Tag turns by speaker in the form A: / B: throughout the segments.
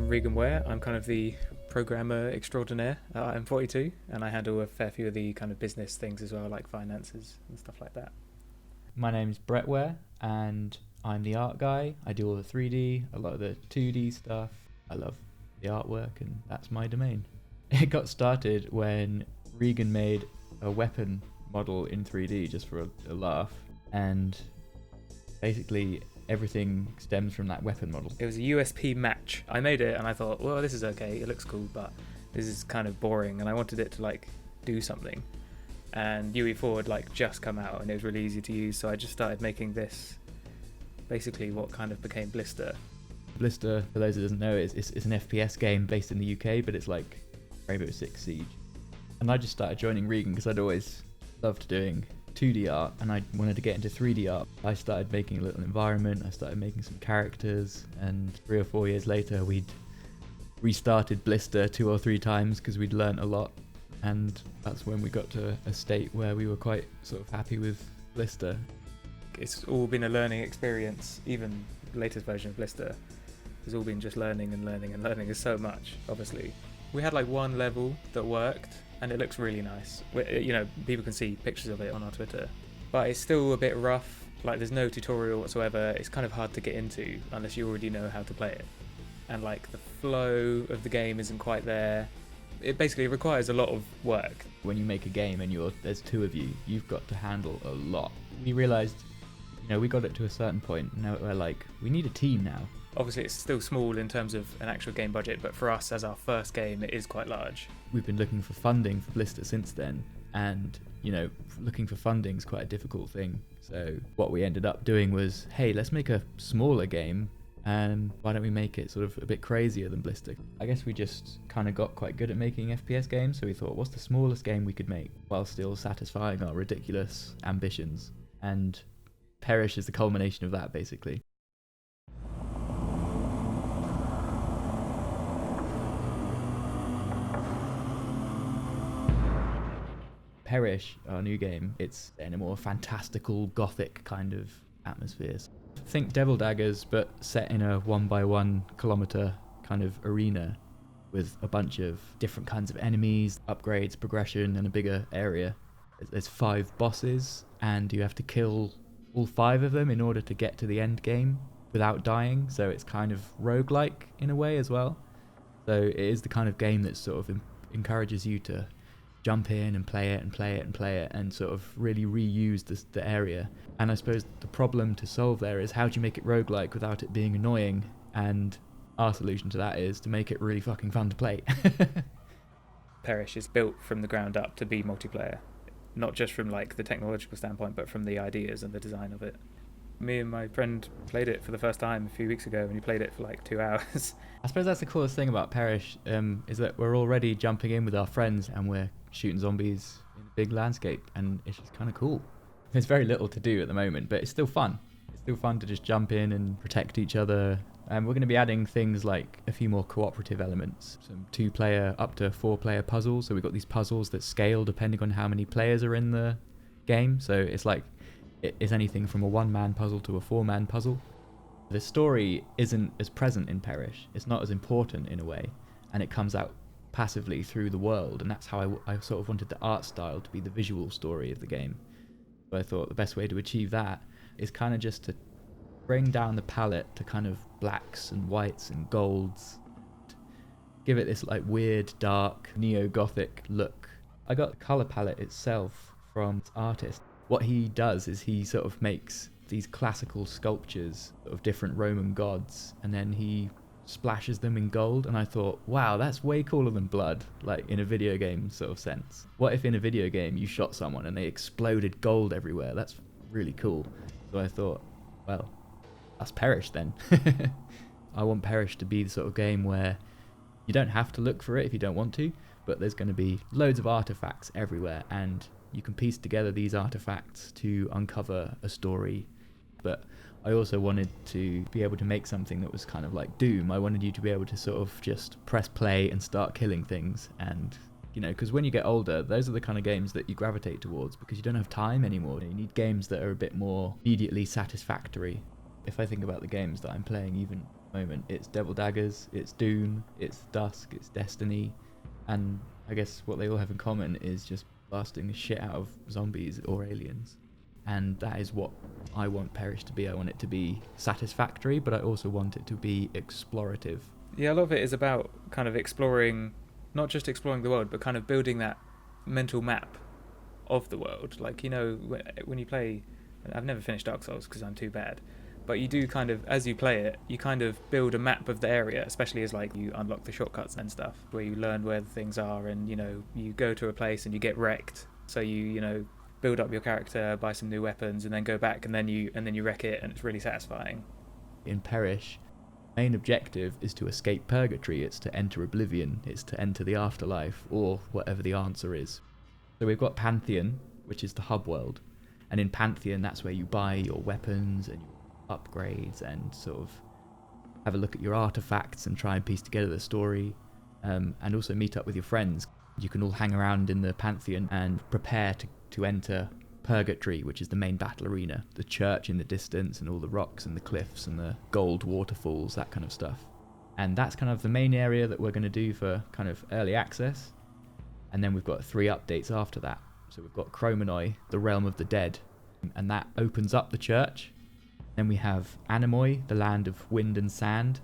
A: I'm Regan Ware. I'm kind of the programmer extraordinaire at M42, and I handle a fair few of the kind of business things as well, like finances and stuff like that.
B: My name's Brett Ware, and I'm the art guy. I do all the 3D, a lot of the 2D stuff. I love the artwork, and that's my domain. It got started when Regan made a weapon model in 3D just for a laugh, and basically everything stems from that weapon model.
A: It was a USP match. I made it and I thought, well, this is okay, it looks cool, but this is kind of boring, and I wanted it to like do something. And UE4 had like just come out and it was really easy to use, so I just started making this, basically what kind of became Blister.
B: Blister, for those who doesn't know, it's an FPS game based in the UK, but it's like Rainbow Six Siege. And I just started joining Regan because I'd always loved doing 2D art and I wanted to get into 3D art. I started making a little environment, I started making some characters, and 3 or 4 years later we'd restarted Blister 2 or 3 times because we'd learnt a lot, and that's when we got to a state where we were quite sort of happy with Blister.
A: It's all been a learning experience. Even the latest version of Blister has all been just learning and learning and learning. There's so much, obviously. We had like one level that worked and it looks really nice. You know, people can see pictures of it on our Twitter, but it's still a bit rough. Like there's no tutorial whatsoever. It's kind of hard to get into unless you already know how to play it, and like the flow of the game isn't quite there. It basically requires a lot of work.
B: When you make a game and there's 2 of you, you've got to handle a lot. We realised, you know, we got it to a certain point, and now we're like, we need a team now.
A: Obviously it's still small in terms of an actual game budget, but for us as our first game it is quite large.
B: We've been looking for funding for Blister since then, and you know, looking for funding is quite a difficult thing. So what we ended up doing was, hey, let's make a smaller game, and why don't we make it sort of a bit crazier than Blister? I guess we just kind of got quite good at making FPS games, so we thought, what's the smallest game we could make while still satisfying our ridiculous ambitions? And Parish is the culmination of that, basically. Parish, our new game, it's in a more fantastical, gothic kind of atmospheres. Think Devil Daggers, but set in a 1x1 kilometer kind of arena with a bunch of different kinds of enemies, upgrades, progression, and a bigger area. There's 5 bosses, and you have to kill all 5 of them in order to get to the end game without dying, so it's kind of roguelike in a way as well. So it is the kind of game that sort of encourages you to jump in and play it and play it and play it and sort of really reuse the area. And I suppose the problem to solve there is, how do you make it roguelike without it being annoying? And our solution to that is to make it really fucking fun to play.
A: Parish is built from the ground up to be multiplayer, not just from like the technological standpoint, but from the ideas and the design of it. Me and my friend played it for the first time a few weeks ago, and we played it for like 2 hours.
B: I suppose that's the coolest thing about Parish, is that we're already jumping in with our friends and we're shooting zombies in a big landscape, and it's just kind of cool. There's very little to do at the moment, but it's still fun. It's still fun to just jump in and protect each other. And we're going to be adding things like a few more cooperative elements, some 2-player up to 4-player puzzles. So we've got these puzzles that scale depending on how many players are in the game. So it's like, it is anything from a 1-man puzzle to a 4-man puzzle. The story isn't as present in Parish. It's not as important in a way, and it comes out passively through the world, and that's how I sort of wanted the art style to be the visual story of the game. So I thought the best way to achieve that is kind of just to bring down the palette to kind of blacks and whites and golds, give it this like weird dark neo-gothic look. I got the colour palette itself from this artist. What he does is he sort of makes these classical sculptures of different Roman gods, and then he splashes them in gold, and I thought, wow, that's way cooler than blood, like in a video game sort of sense. What if in a video game you shot someone and they exploded gold everywhere? That's really cool. So I thought, well, that's Parish then. I want Parish to be the sort of game where you don't have to look for it if you don't want to, but there's going to be loads of artifacts everywhere, and you can piece together these artifacts to uncover a story. But I also wanted to be able to make something that was kind of like Doom. I wanted you to be able to sort of just press play and start killing things, and you know, because when you get older, those are the kind of games that you gravitate towards because you don't have time anymore. You need games that are a bit more immediately satisfactory. if I think about the games that I'm playing even at the moment, it's Devil Daggers, it's Doom, it's Dusk, it's Destiny, and I guess what they all have in common is just blasting the shit out of zombies or aliens. And that is what I want Parish to be. I want it to be satisfactory, but I also want it to be explorative.
A: Yeah, a lot of it is about kind of exploring, not just exploring the world, but kind of building that mental map of the world. Like, you know, when you play, I've never finished Dark Souls because I'm too bad, but you do kind of, as you play it, you kind of build a map of the area, especially as like you unlock the shortcuts and stuff, where you learn where the things are, and you know, you go to a place and you get wrecked, so you know, build up your character, buy some new weapons, and then go back, and then you wreck it, and it's really satisfying.
B: In Parish, main objective is to escape purgatory. It's to enter oblivion. It's to enter the afterlife, or whatever the answer is. So we've got Pantheon, which is the hub world, and in Pantheon, that's where you buy your weapons and your upgrades and sort of have a look at your artifacts and try and piece together the story, and also meet up with your friends. You can all hang around in the Pantheon and prepare to enter Purgatory, which is the main battle arena, the church in the distance and all the rocks and the cliffs and the gold waterfalls, that kind of stuff. And that's kind of the main area that we're going to do for kind of early access. And then we've got 3 updates after that. So we've got Chromonoi, the Realm of the Dead, and that opens up the church. Then we have Anemoi, the Land of Wind and Sand.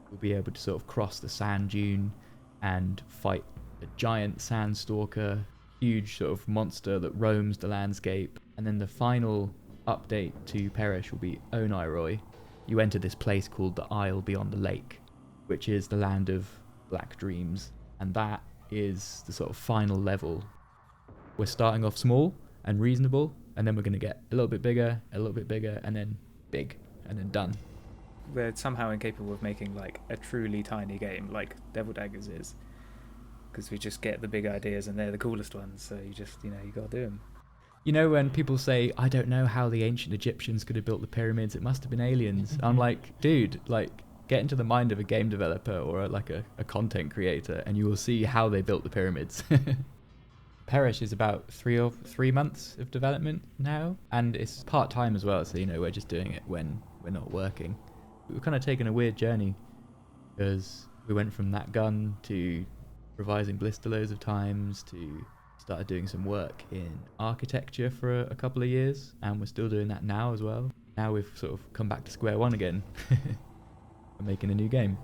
B: We'll be able to sort of cross the sand dune and fight a giant sandstalker, huge sort of monster that roams the landscape. And then the final update to Parish will be Oneiroi. You enter this place called the Isle Beyond the Lake, which is the land of black dreams, and that is the sort of final level. We're starting off small and reasonable, and then we're going to get a little bit bigger, and then big, and then done.
A: We're somehow incapable of making like a truly tiny game like Devil Daggers is, because we just get the big ideas and they're the coolest ones, so you just, you know, you gotta do them.
B: You know, when people say, I don't know how the ancient Egyptians could have built the pyramids, it must have been aliens. I'm like, dude, like, get into the mind of a game developer or a content creator, and you will see how they built the pyramids. Parish is about 3 months of development now, and it's part-time as well, so, you know, we're just doing it when we're not working. We've kind of taken a weird journey, because we went from that gun to revising Blister loads of times to started doing some work in architecture for a couple of years, and we're still doing that now as well. Now we've sort of come back to square one again. We're making a new game.